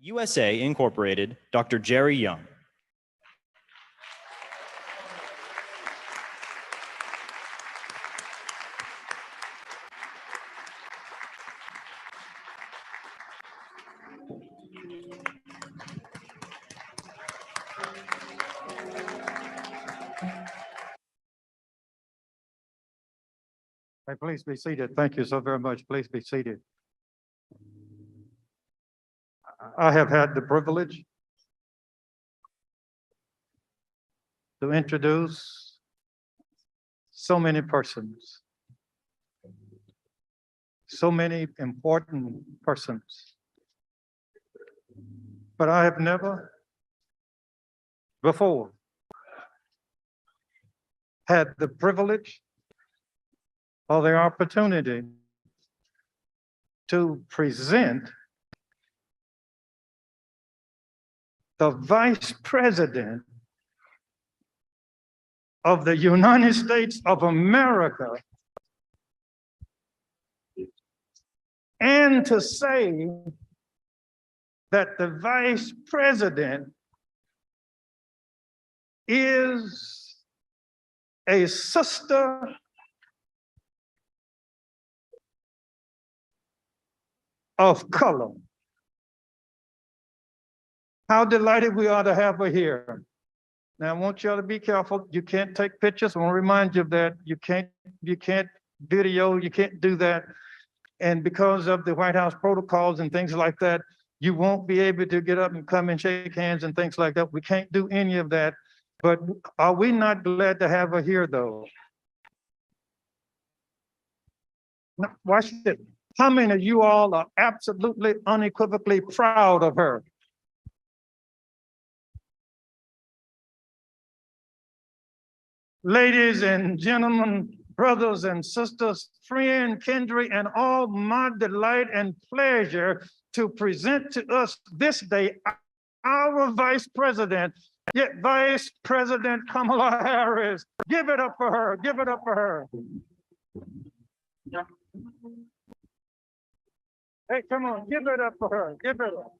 USA Incorporated, Dr. Jerry Young. Hey, please be seated. Thank you so very much. Please be seated. I have had the privilege to introduce so many persons, so many important persons, but I have never before had the privilege or the opportunity to present the Vice President of the United States of America and to say that the Vice President is a sister of color. How delighted we are to have her here. Now, I want y'all to be careful. You can't take pictures. I want to remind you of that. You can't video, you can't do that. And because of the White House protocols and things like that, you won't be able to get up and come and shake hands and things like that. We can't do any of that. But are we not glad to have her here, though? No, watch it. How many of you all are absolutely unequivocally proud of her? Ladies and gentlemen, brothers and sisters, friend, kindred, and all, my delight and pleasure to present to us this day our Vice President, yet Vice President Kamala Harris. Give it up for her. Give it up for her. Hey, come on, give it up for her. Give it up.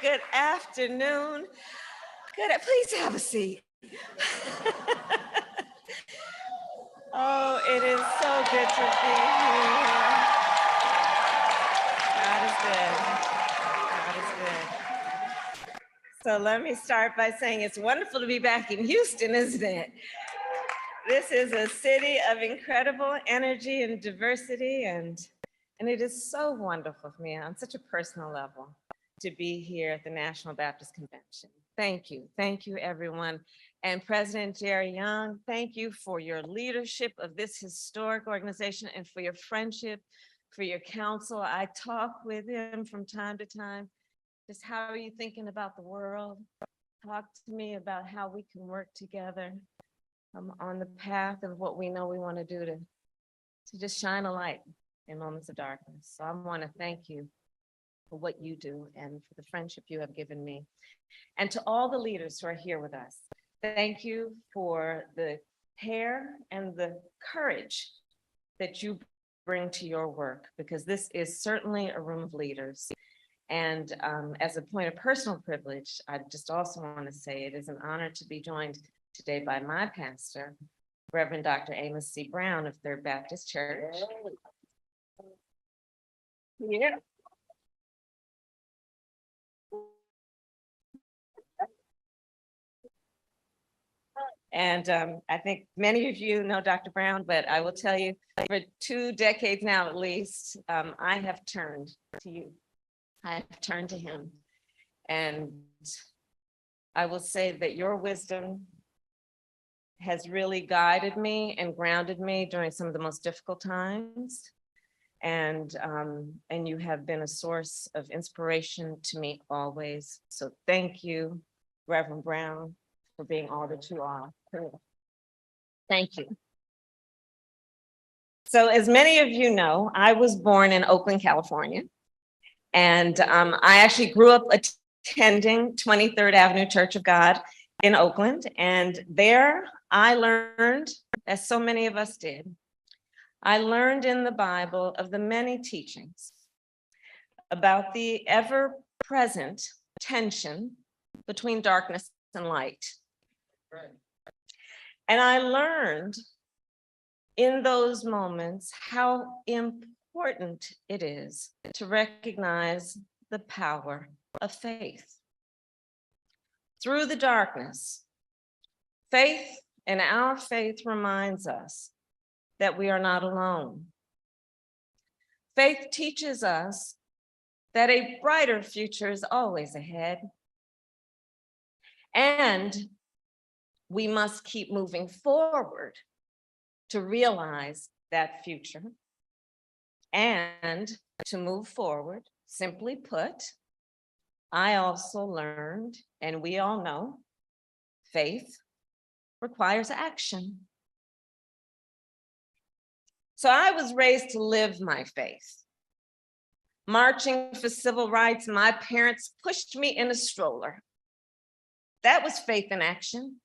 Good afternoon. Please have a seat. Oh, it is so good to be here. God is good. God is good. So let me start by saying it's wonderful to be back in Houston, isn't it? This is a city of incredible energy and diversity, and it is so wonderful for me on such a personal level to be here at the National Baptist Convention. Thank you everyone. And President Jerry Young, thank you for your leadership of this historic organization and for your friendship, for your counsel. I talk with him from time to time. Just how are you thinking about the world? Talk to me about how we can work together on the path of what we know we want to do to just shine a light in moments of darkness. So I want to thank you for what you do and for the friendship you have given me. And to all the leaders who are here with us, thank you for the care and the courage that you bring to your work, because this is certainly a room of leaders. And as a point of personal privilege, I just also want to say it is an honor to be joined today by my pastor, Reverend Dr. Amos C. Brown of Third Baptist Church. Yeah. And I think many of you know Dr. Brown, but I will tell you, for 2 decades now at least, I have turned to you. I have turned to him. And I will say that your wisdom has really guided me and grounded me during some of the most difficult times. And you have been a source of inspiration to me always. So thank you, Reverend Brown, for being all that you are. Thank you. So as many of you know, I was born in Oakland, California. And I actually grew up attending 23rd Avenue Church of God in Oakland. And there I learned, as so many of us did, I learned in the Bible of the many teachings about the ever-present tension between darkness and light. And I learned in those moments how important it is to recognize the power of faith. Through the darkness, faith and our faith reminds us that we are not alone. Faith teaches us that a brighter future is always ahead. And we must keep moving forward to realize that future. And to move forward, simply put, I also learned, and we all know, faith requires action. So I was raised to live my faith. Marching for civil rights, my parents pushed me in a stroller. That was faith in action.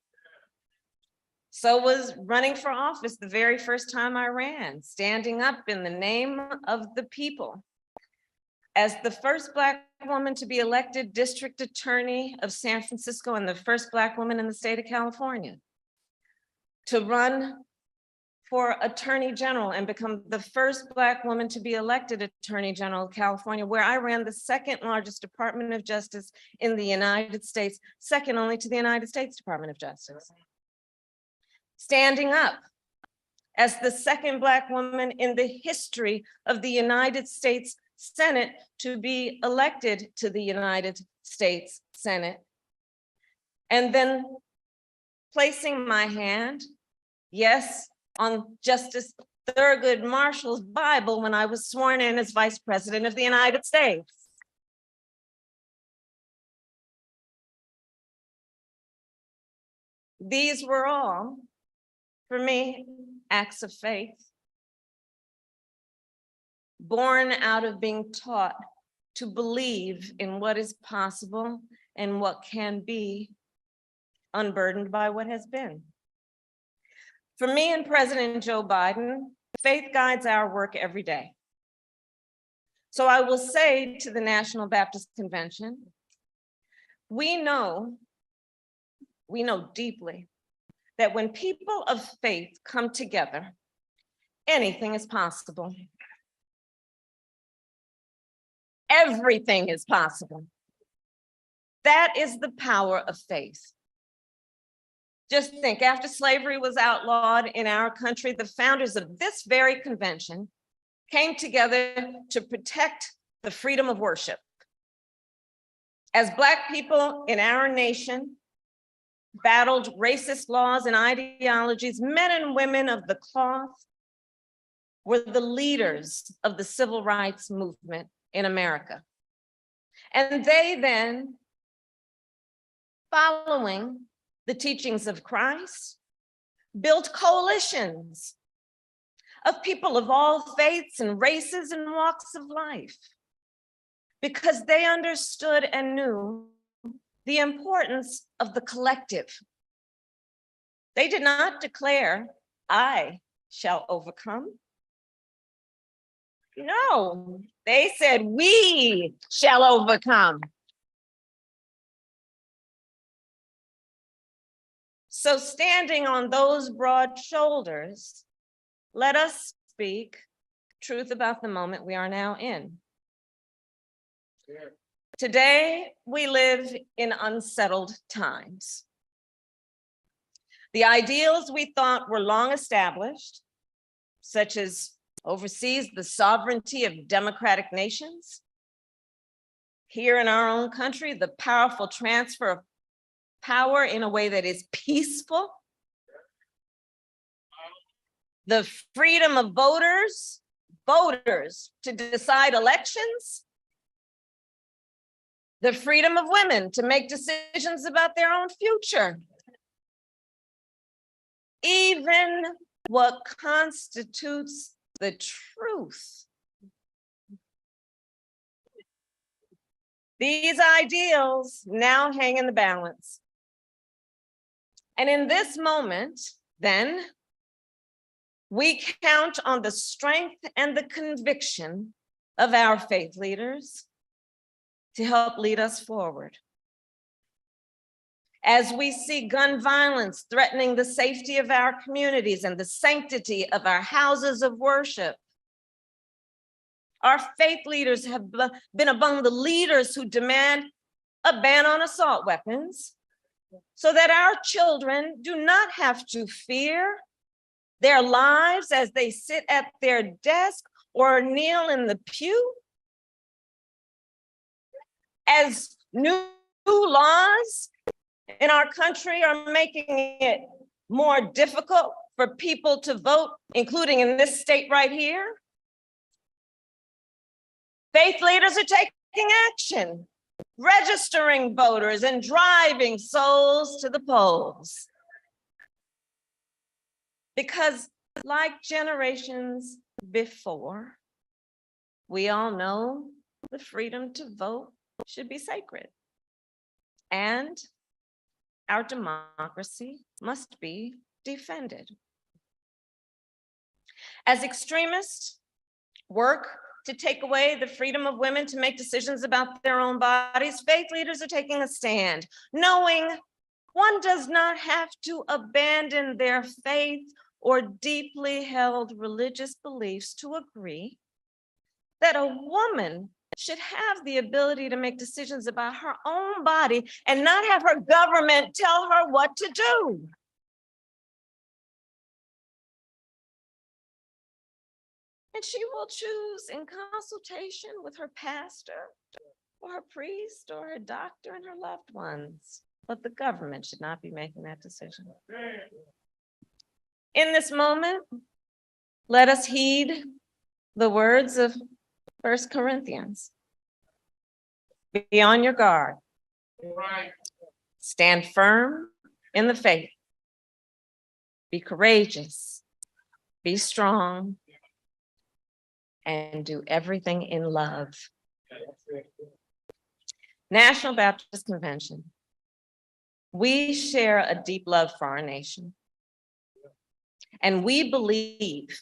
So was running for office the very first time I ran, standing up in the name of the people. As the first Black woman to be elected district attorney of San Francisco and the first Black woman in the state of California. To run for Attorney General and become the first Black woman to be elected Attorney General of California, where I ran the second largest Department of Justice in the United States, second only to the United States Department of Justice. Standing up as the second Black woman in the history of the United States Senate to be elected to the United States Senate. And then placing my hand, yes, on Justice Thurgood Marshall's Bible when I was sworn in as Vice President of the United States. These were all, for me, acts of faith, born out of being taught to believe in what is possible and what can be, unburdened by what has been. For me and President Joe Biden, faith guides our work every day. So I will say to the National Baptist Convention, we know deeply that when people of faith come together, anything is possible. Everything is possible. That is the power of faith. Just think, after slavery was outlawed in our country, the founders of this very convention came together to protect the freedom of worship. As Black people in our nation battled racist laws and ideologies, men and women of the cloth were the leaders of the civil rights movement in America. And they then, following the teachings of Christ, built coalitions of people of all faiths and races and walks of life, because they understood and knew the importance of the collective. They did not declare, I shall overcome. No, they said, we shall overcome. So standing on those broad shoulders, let us speak truth about the moment we are now in. Today, we live in unsettled times. The ideals we thought were long established, such as overseas the sovereignty of democratic nations, here in our own country, the powerful transfer of power in a way that is peaceful, the freedom of voters, voters to decide elections, the freedom of women to make decisions about their own future, even what constitutes the truth. These ideals now hang in the balance. And in this moment, then, we count on the strength and the conviction of our faith leaders to help lead us forward. As we see gun violence threatening the safety of our communities and the sanctity of our houses of worship, our faith leaders have been among the leaders who demand a ban on assault weapons so that our children do not have to fear their lives as they sit at their desk or kneel in the pew. As new laws in our country are making it more difficult for people to vote, including in this state right here, faith leaders are taking action, registering voters and driving souls to the polls. Because like generations before, we all know the freedom to vote should be sacred. And our democracy must be defended. As extremists work to take away the freedom of women to make decisions about their own bodies, faith leaders are taking a stand, knowing one does not have to abandon their faith or deeply held religious beliefs to agree that a woman should have the ability to make decisions about her own body and not have her government tell her what to do. And she will choose in consultation with her pastor or her priest or her doctor and her loved ones. But the government should not be making that decision. In this moment, let us heed the words of 1 Corinthians. Be on your guard. Stand firm in the faith. Be courageous. Be strong. And do everything in love. National Baptist Convention. We share a deep love for our nation. And we believe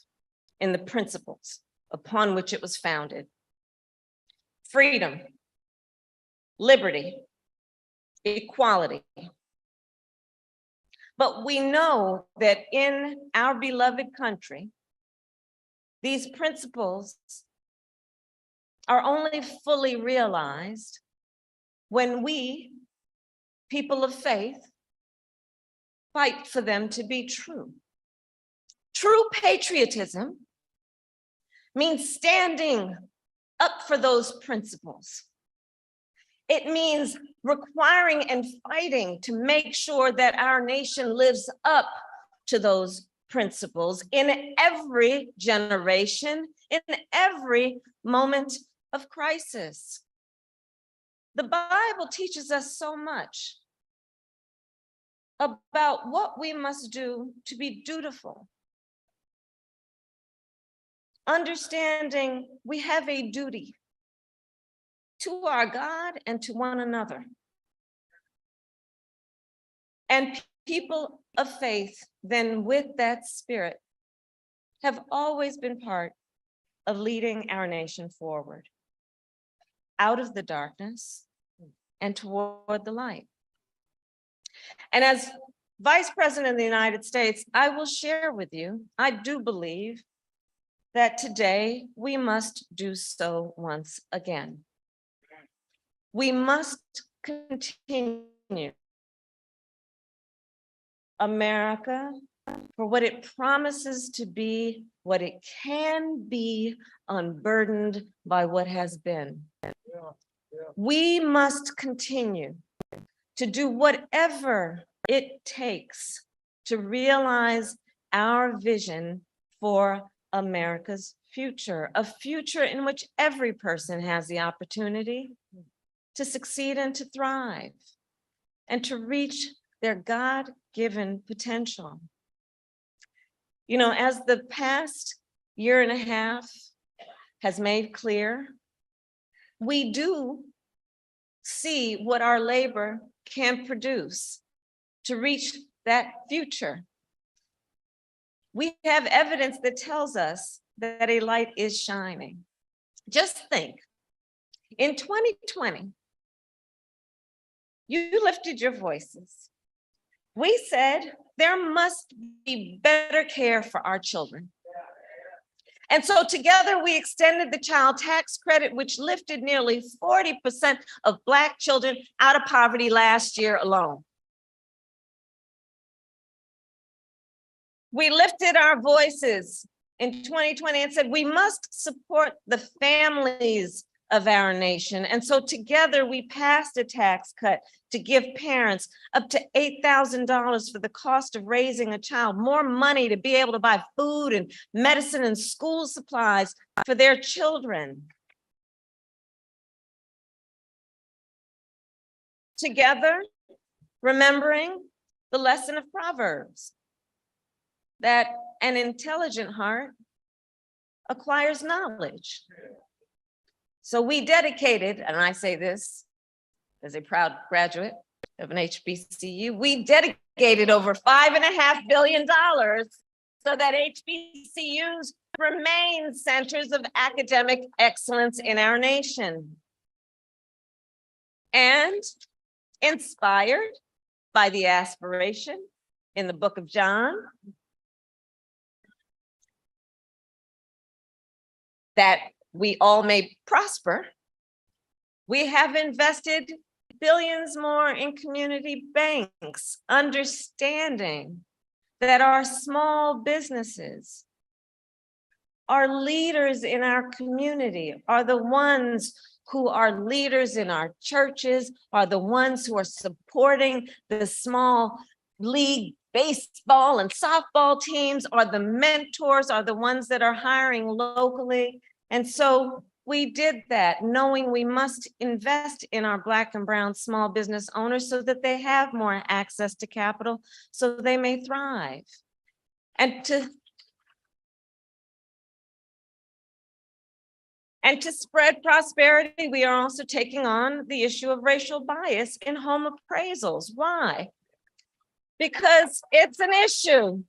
in the principles upon which it was founded. Freedom, liberty, equality. But we know that in our beloved country, these principles are only fully realized when we, people of faith, fight for them to be true. True patriotism means standing up for those principles. It means requiring and fighting to make sure that our nation lives up to those principles in every generation, in every moment of crisis. The Bible teaches us so much about what we must do to be dutiful. Understanding we have a duty to our God and to one another. And people of faith, then with that spirit, have always been part of leading our nation forward, out of the darkness and toward the light. And as Vice President of the United States, I will share with you, I do believe that today we must do so once again. We must continue America for what it promises to be, what it can be, unburdened by what has been. We must continue to do whatever it takes to realize our vision for America's future, a future in which every person has the opportunity to succeed and to thrive and to reach their God-given potential. You know, as the past year and a half has made clear, we do see what our labor can produce to reach that future. We have evidence that tells us that a light is shining. Just think, in 2020, you lifted your voices. We said there must be better care for our children. And so together we extended the child tax credit, which lifted nearly 40% of Black children out of poverty last year alone. We lifted our voices in 2020 and said, we must support the families of our nation. And so together we passed a tax cut to give parents up to $8,000 for the cost of raising a child, more money to be able to buy food and medicine and school supplies for their children. Together, remembering the lesson of Proverbs, that an intelligent heart acquires knowledge. So we dedicated, and I say this as a proud graduate of an HBCU, we dedicated over $5.5 billion so that HBCUs remain centers of academic excellence in our nation. And inspired by the aspiration in the book of John, that we all may prosper, we have invested billions more in community banks, understanding that our small businesses, our leaders in our community, are the ones who are leaders in our churches, are the ones who are supporting the small league baseball and softball teams, are the mentors, are the ones that are hiring locally. And so we did that, knowing we must invest in our Black and brown small business owners so that they have more access to capital, so they may thrive. And to spread prosperity, we are also taking on the issue of racial bias in home appraisals. Why? Because it's an issue.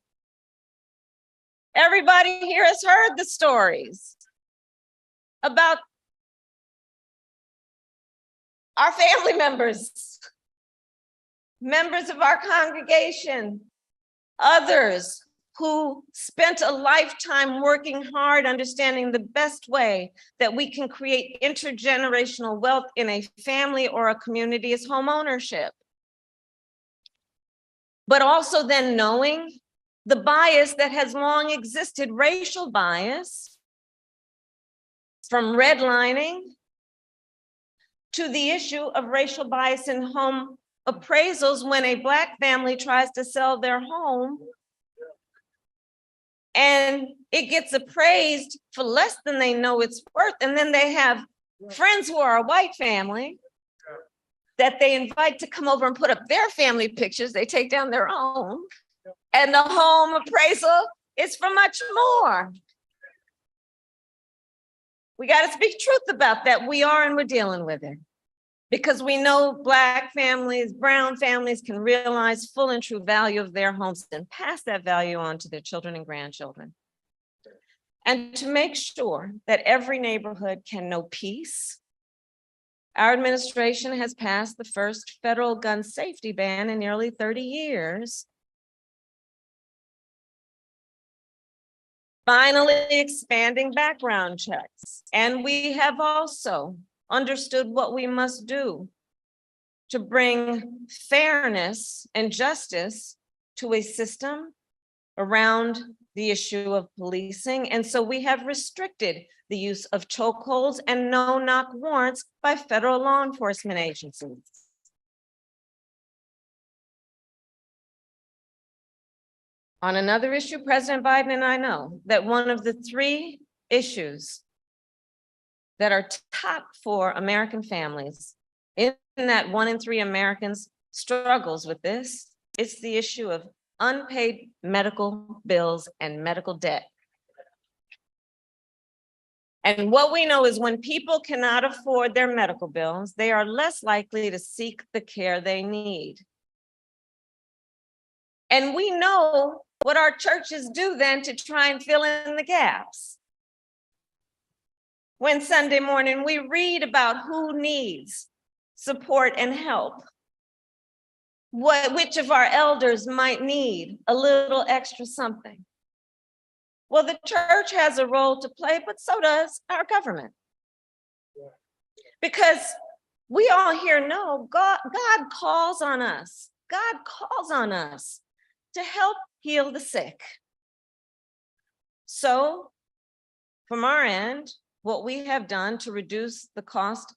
Everybody here has heard the stories about our family members, members of our congregation, others who spent a lifetime working hard, understanding the best way that we can create intergenerational wealth in a family or a community is home ownership. But also then knowing the bias that has long existed, racial bias, from redlining to the issue of racial bias in home appraisals when a Black family tries to sell their home and it gets appraised for less than they know it's worth. And then they have friends who are a white family that they invite to come over and put up their family pictures. They take down their own, and the home appraisal is for much more. We got to speak truth about that. We are, and we're dealing with it. Because we know Black families, brown families can realize full and true value of their homes and pass that value on to their children and grandchildren. And to make sure that every neighborhood can know peace, our administration has passed the first federal gun safety ban in nearly 30 years. Finally expanding background checks. And we have also understood what we must do to bring fairness and justice to a system around the issue of policing. And so we have restricted the use of chokeholds and no-knock warrants by federal law enforcement agencies. On another issue, President Biden and I know that one of the 3 issues that are top for American families, in that 1 in 3 Americans struggles with this, it's the issue of unpaid medical bills and medical debt. And what we know is when people cannot afford their medical bills, they are less likely to seek the care they need. And we know what our churches do then to try and fill in the gaps. When Sunday morning we read about who needs support and help, which of our elders might need a little extra something. Well, the church has a role to play, but so does our government. Because we all here know God calls on us. God calls on us to help heal the sick. So from our end, what we have done to reduce the cost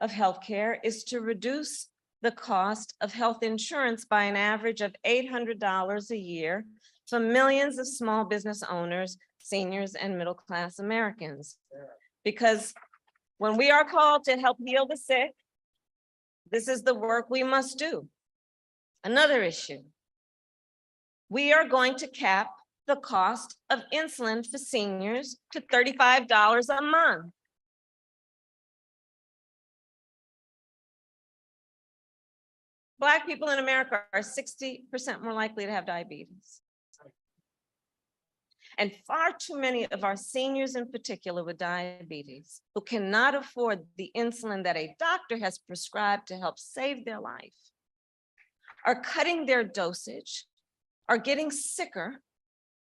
of healthcare is to reduce the cost of health insurance by an average of $800 a year for millions of small business owners, seniors, and middle-class Americans. Because when we are called to help heal the sick, this is the work we must do. Another issue, we are going to cap the cost of insulin for seniors to $35 a month. Black people in America are 60% more likely to have diabetes. And far too many of our seniors in particular with diabetes who cannot afford the insulin that a doctor has prescribed to help save their life are cutting their dosage, are getting sicker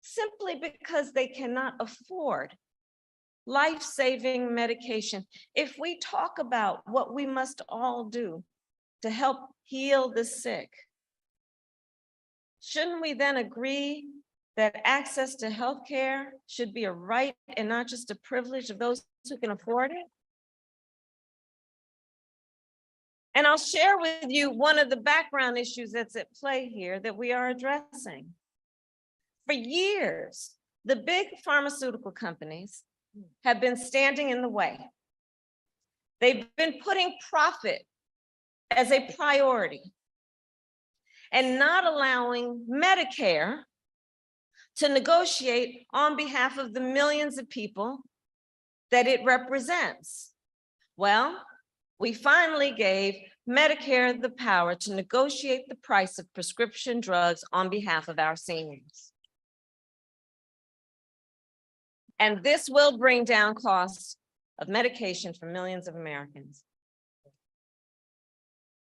simply because they cannot afford life-saving medication. If we talk about what we must all do to help heal the sick, shouldn't we then agree that access to healthcare should be a right and not just a privilege of those who can afford it? And I'll share with you one of the background issues that's at play here that we are addressing. For years, the big pharmaceutical companies have been standing in the way. They've been putting profit as a priority and not allowing Medicare to negotiate on behalf of the millions of people that it represents. Well, we finally gave Medicare the power to negotiate the price of prescription drugs on behalf of our seniors. And this will bring down costs of medication for millions of Americans.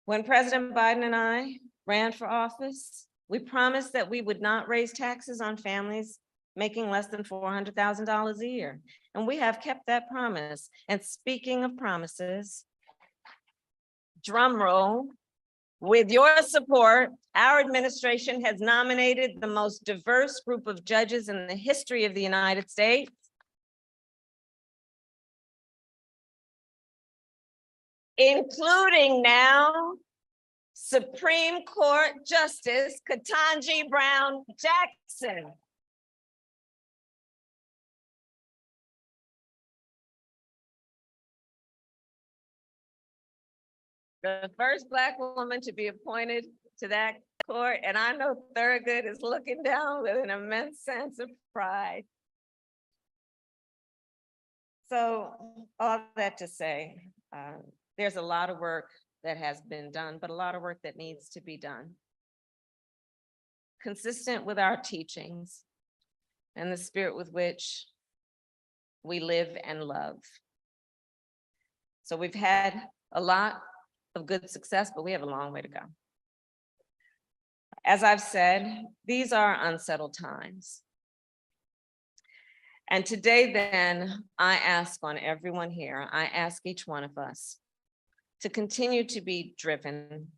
When President Biden and I ran for office, we promised that we would not raise taxes on families making less than $400,000 a year. And we have kept that promise. And speaking of promises, drum roll, with your support, our administration has nominated the most diverse group of judges in the history of the United States. Including now Supreme Court Justice Ketanji Brown Jackson. The first Black woman to be appointed to that court, and I know Thurgood is looking down with an immense sense of pride. So all that to say, there's a lot of work that has been done, but a lot of work that needs to be done. Consistent with our teachings and the spirit with which we live and love. So we've had a lot of good success, but we have a long way to go. As I've said, these are unsettled times. And today then, I ask on everyone here, I ask each one of us to continue to be driven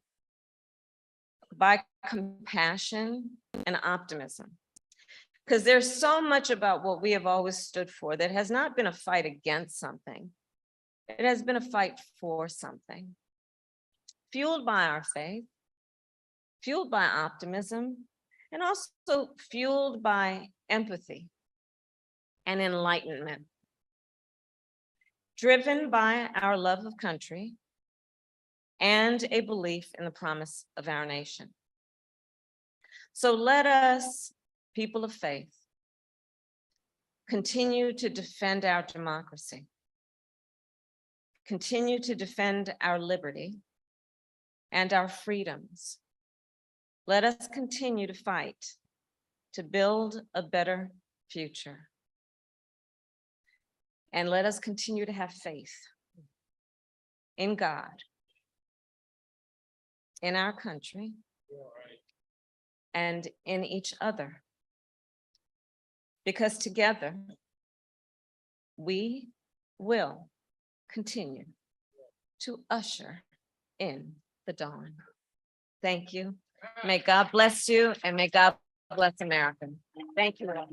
by compassion and optimism. Because there's so much about what we have always stood for that has not been a fight against something. It has been a fight for something. Fueled by our faith, fueled by optimism, and also fueled by empathy and enlightenment. driven by our love of country and a belief in the promise of our nation. So let us, people of faith, continue to defend our democracy, continue to defend our liberty and our freedoms. Let us continue to fight to build a better future. And let us continue to have faith in God, in our country, and in each other. Because together, we will continue to usher in the dawn. Thank you. May God bless you and may God bless America. Thank you all.